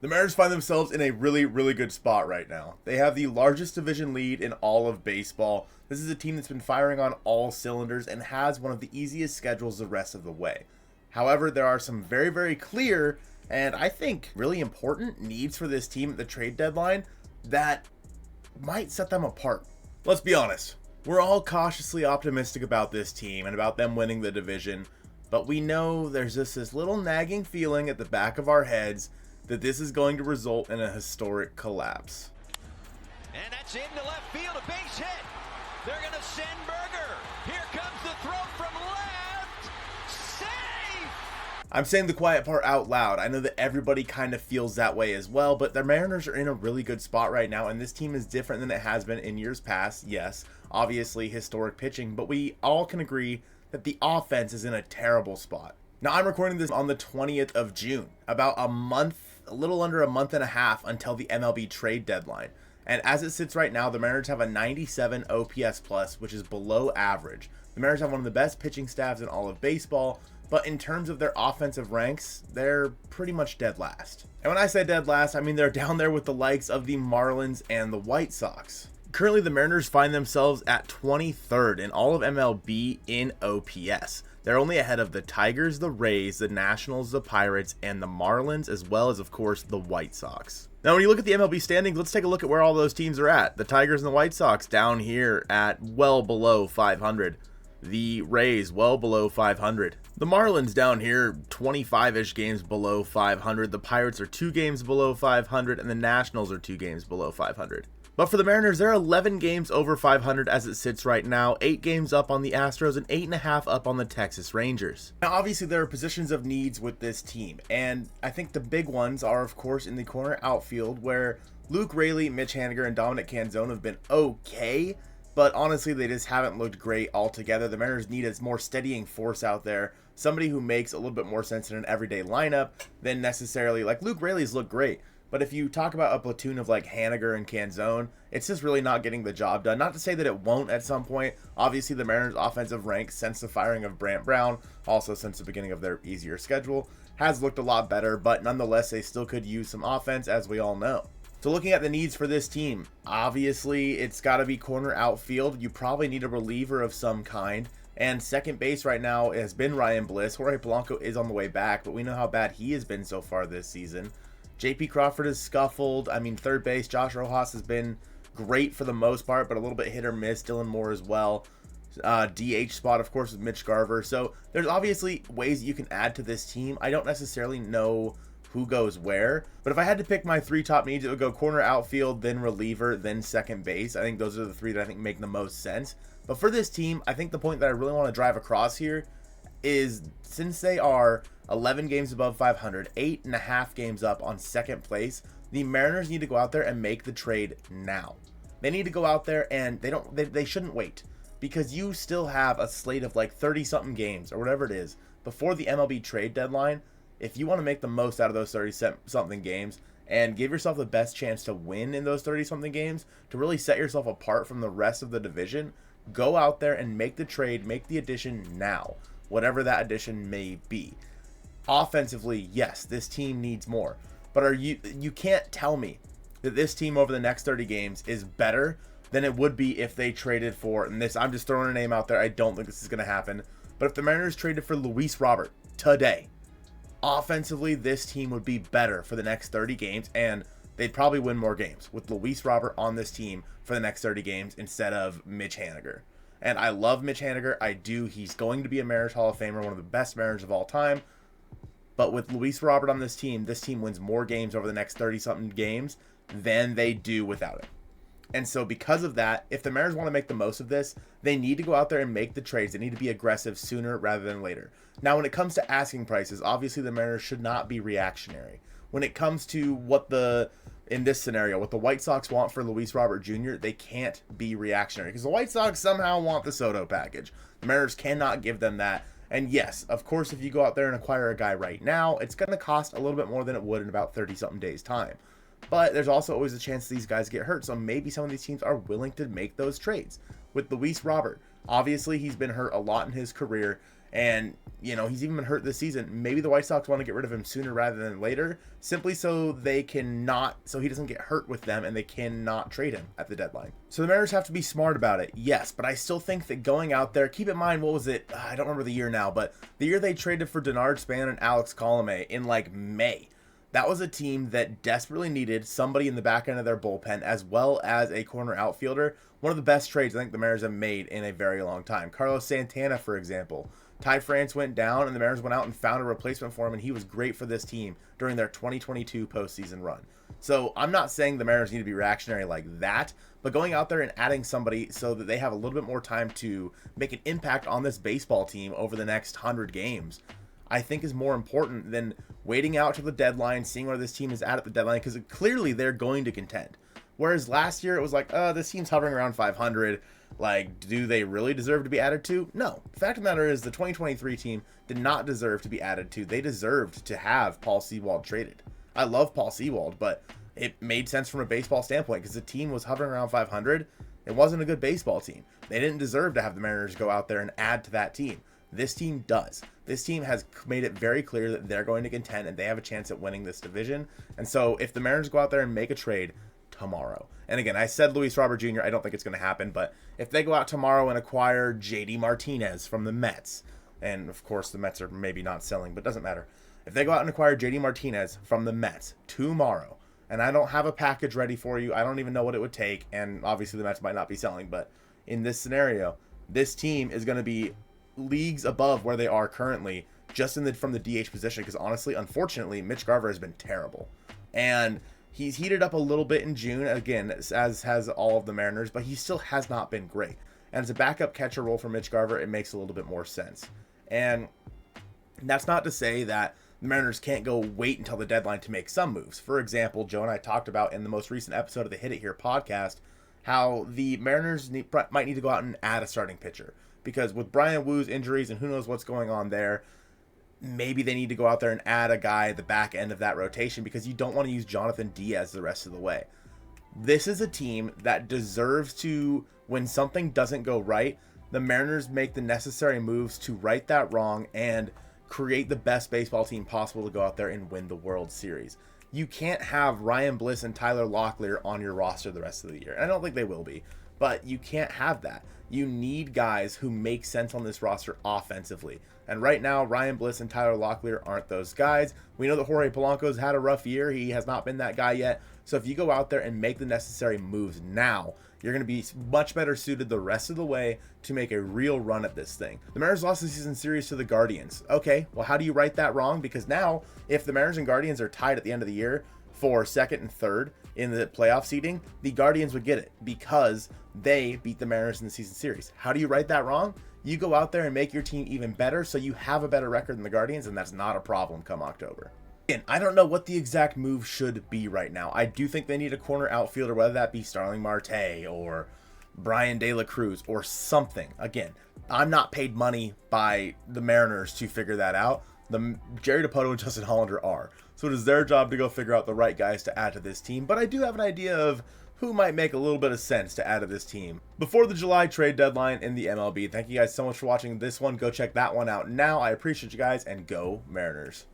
The Mariners find themselves in a really good spot right now. They have the largest division lead in all of baseball. This is a team that's been firing on all cylinders and has one of the easiest schedules the rest of the way. However, there are some very clear and I think really important needs for this team at the trade deadline that might set them apart. Let's be honest. We're all cautiously optimistic about this team and about them winning the division, but we know there's just this little nagging feeling at the back of our heads that this is going to result in a historic collapse. And that's into left field, a base hit. They're going to send Berger. Here comes the throw from left. Safe! I'm saying the quiet part out loud. I know that everybody kind of feels that way as well, but the Mariners are in a really good spot right now, and this team is different than it has been in years past. Yes, obviously historic pitching, but we all can agree that the offense is in a terrible spot. Now, I'm recording this on the 20th of June, about a little under a month and a half until the MLB trade deadline. And as it sits right now, the Mariners have a 97 OPS plus, which is below average. The Mariners have one of the best pitching staffs in all of baseball, but in terms of their offensive ranks, they're pretty much dead last. And when I say dead last, I mean they're down there with the likes of the Marlins and the White Sox. Currently, the Mariners find themselves at 23rd in all of MLB in OPS. They're only ahead of the Tigers, the Rays, the Nationals, the Pirates, and the Marlins, as well as, of course, the White Sox. Now, when you look at the MLB standings, let's take a look at where all those teams are at. The Tigers and the White Sox down here at well below 500. The Rays well below 500. The Marlins down here 25-ish games below 500. The Pirates are 2 games below 500, and the Nationals are 2 games below 500. But for the Mariners, they're 11 games over 500 as it sits right now, 8 games up on the Astros and 8.5 up on the Texas Rangers. Now, obviously, there are positions of needs with this team, and I think the big ones are, of course, in the corner outfield, where Luke Raley, Mitch Haniger, and Dominic Canzone have been okay, but honestly, they just haven't looked great altogether. The Mariners need a more steadying force out there, somebody who makes a little bit more sense in an everyday lineup than necessarily, like Luke Raley's looked great. But if you talk about a platoon of like Haniger and Canzone, it's just really not getting the job done. Not to say that it won't at some point. Obviously, the Mariners' offensive rank since the firing of Brant Brown, also since the beginning of their easier schedule, has looked a lot better. But nonetheless, they still could use some offense, as we all know. So looking at the needs for this team, obviously, it's got to be corner outfield. You probably need a reliever of some kind. And second base right now has been Ryan Bliss. Jorge Polanco is on the way back, but we know how bad he has been so far this season. J.P. Crawford has scuffled. I mean, third base, Josh Rojas has been great for the most part, but a little bit hit or miss. Dylan Moore as well. DH spot, of course, with Mitch Garver. So there's obviously ways that you can add to this team. I don't necessarily know who goes where, but if I had to pick my 3 top needs, it would go corner outfield, then reliever, then second base. I think those are the 3 that I think make the most sense. But for this team, I think the point that I really want to drive across here is since they are 11 games above 500, 8.5 games up on second place, the Mariners need to go out there and make the trade now. They need to go out there and they shouldn't wait, because you still have a slate of like 30-something games or whatever it is before the MLB trade deadline. If you want to make the most out of those 30-something games and give yourself the best chance to win in those 30-something games, to really set yourself apart from the rest of the division, go out there and make the trade, make the addition now, whatever that addition may be. Offensively, yes, this team needs more, but you can't tell me that this team over the next 30 games is better than it would be if they traded for, and this, I'm just throwing a name out there, I don't think this is going to happen, but if the Mariners traded for Luis Robert today, offensively, this team would be better for the next 30 games, and they'd probably win more games with Luis Robert on this team for the next 30 games instead of Mitch Haniger. And I love Mitch Haniger. I do. He's going to be a Mariners Hall of Famer, one of the best Mariners of all time. But with Luis Robert on this team wins more games over the next 30-something games than they do without him. And so because of that, if the Mariners want to make the most of this, they need to go out there and make the trades. They need to be aggressive sooner rather than later. Now, when it comes to asking prices, obviously the Mariners should not be reactionary. When it comes to in this scenario, what the White Sox want for Luis Robert Jr., they can't be reactionary because the White Sox somehow want the Soto package. The Mariners cannot give them that. And yes, of course, if you go out there and acquire a guy right now, it's going to cost a little bit more than it would in about 30-something days' time. But there's also always a chance these guys get hurt, so maybe some of these teams are willing to make those trades. With Luis Robert, obviously he's been hurt a lot in his career, And, you know, he's even been hurt this season. Maybe the White Sox want to get rid of him sooner rather than later, simply so he doesn't get hurt with them and they cannot trade him at the deadline. So the Mariners have to be smart about it, yes, but I still think that going out there, keep in mind, what was it? I don't remember the year now, but the year they traded for Denard Span and Alex Colomé in like May. That was a team that desperately needed somebody in the back end of their bullpen as well as a corner outfielder. One of the best trades I think the Mariners have made in a very long time. Carlos Santana, for example. Ty France went down, and the Mariners went out and found a replacement for him, and he was great for this team during their 2022 postseason run. So I'm not saying the Mariners need to be reactionary like that, but going out there and adding somebody so that they have a little bit more time to make an impact on this baseball team over the next 100 games, I think is more important than waiting out to the deadline, seeing where this team is at the deadline, because clearly they're going to contend. Whereas last year it was like, this team's hovering around 500. Like, do they really deserve to be added to? No. The fact of the matter is the 2023 team did not deserve to be added to. They deserved to have Paul Sewald traded. I love Paul Sewald, but it made sense from a baseball standpoint because the team was hovering around 500. It wasn't a good baseball team. They didn't deserve to have the Mariners go out there and add to that team. This team does. This team has made it very clear that they're going to contend and they have a chance at winning this division. And so if the Mariners go out there and make a trade tomorrow, and again, I said Luis Robert Jr., I don't think it's going to happen, but if they go out tomorrow and acquire JD Martinez from the Mets, and of course the Mets are maybe not selling, but doesn't matter. If they go out and acquire JD Martinez from the Mets tomorrow, and I don't have a package ready for you, I don't even know what it would take, and obviously the Mets might not be selling, but in this scenario, this team is going to be leagues above where they are currently, just from the DH position, because honestly, unfortunately, Mitch Garver has been terrible. And he's heated up a little bit in June, again, as has all of the Mariners, but he still has not been great. And as a backup catcher role for Mitch Garver, it makes a little bit more sense. And that's not to say that the Mariners can't go wait until the deadline to make some moves. For example, Joe and I talked about in the most recent episode of the Hit It Here podcast how the Mariners might need to go out and add a starting pitcher. Because with Brian Woo's injuries and who knows what's going on there, maybe they need to go out there and add a guy at the back end of that rotation because you don't want to use Jonathan Diaz the rest of the way. This is a team that deserves to, when something doesn't go right, the Mariners make the necessary moves to right that wrong and create the best baseball team possible to go out there and win the World Series. You can't have Ryan Bliss and Tyler Locklear on your roster the rest of the year. And I don't think they will be, but you can't have that. You need guys who make sense on this roster offensively. And right now, Ryan Bliss and Tyler Locklear aren't those guys. We know that Jorge Polanco's had a rough year. He has not been that guy yet. So if you go out there and make the necessary moves now, you're going to be much better suited the rest of the way to make a real run at this thing. The Mariners lost the season series to the Guardians. Okay, well, how do you right that wrong? Because now, if the Mariners and Guardians are tied at the end of the year for second and third in the playoff seeding, the Guardians would get it because they beat the Mariners in the season series. How do you right that wrong? You go out there and make your team even better so you have a better record than the Guardians, and that's not a problem come October. Again, I don't know what the exact move should be right now. I do think they need a corner outfielder, whether that be Starling Marte or Brian De La Cruz or something. Again, I'm not paid money by the Mariners to figure that out. Jerry Dipoto and Justin Hollander are. So it is their job to go figure out the right guys to add to this team. But I do have an idea of who might make a little bit of sense to add to this team before the July trade deadline in the MLB. Thank you guys so much for watching this one. Go check that one out now. I appreciate you guys, and go Mariners.